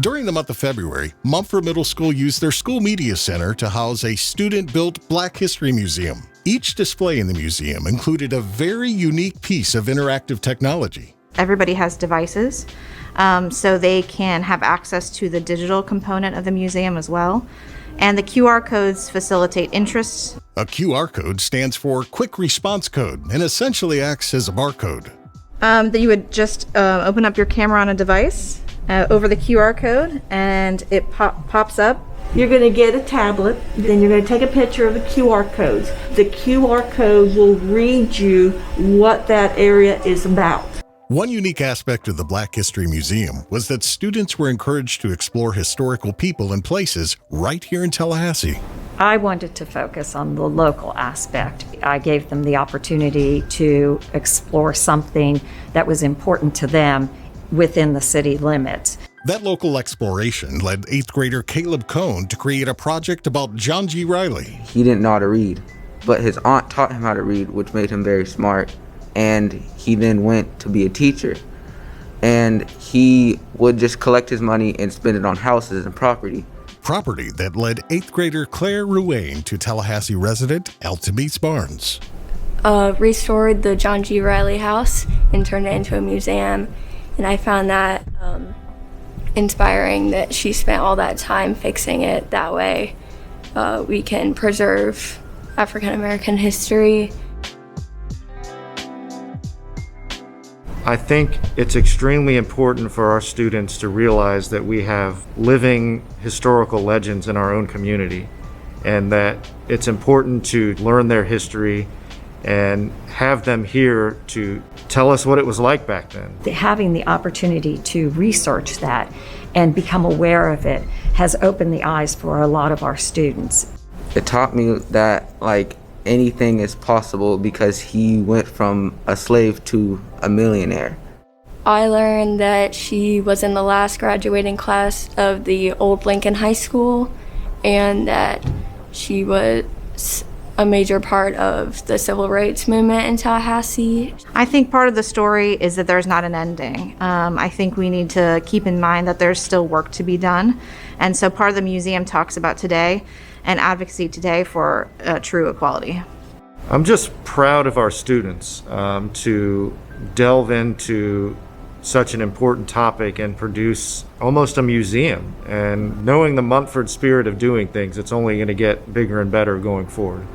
During the month of February, Montford Middle School used their school media center to house a student-built Black History Museum. Each display in the museum included a very unique piece of interactive technology. Everybody has devices, so they can have access to the digital component of the museum as well. And the QR codes facilitate interest. A QR code stands for Quick Response Code and essentially acts as a barcode. That you would just open up your camera on a device over the QR code, and it pops up. You're going to get a tablet, then you're going to take a picture of the QR codes. The QR code will read you what that area is about. One unique aspect of the Black History Museum was that students were encouraged to explore historical people and places right here in Tallahassee. I wanted to focus on the local aspect. I gave them the opportunity to explore something that was important to them within the city limits. That local exploration led 8th grader Caleb Cohn to create a project about John G. Riley. He didn't know how to read, but his aunt taught him how to read, which made him very smart. And he then went to be a teacher. And he would just collect his money and spend it on houses and property. Property that led 8th grader Claire Ruane to Tallahassee resident Altamise Barnes. Restored the John G. Riley house and turned it into a museum. And I found that inspiring that she spent all that time fixing it. That way we can preserve African American history. I think it's extremely important for our students to realize that we have living historical legends in our own community, and that it's important to learn their history and have them here to tell us what it was like back then. Having the opportunity to research that and become aware of it has opened the eyes for a lot of our students. It taught me that anything is possible because he went from a slave to a millionaire. I learned that she was in the last graduating class of the old Lincoln High School and that she was a major part of the civil rights movement in Tallahassee. I think part of the story is that there's not an ending. I think we need to keep in mind that there's still work to be done. And so part of the museum talks about today and advocacy today for true equality. I'm just proud of our students to delve into such an important topic and produce almost a museum. And knowing the Montford spirit of doing things, it's only going to get bigger and better going forward.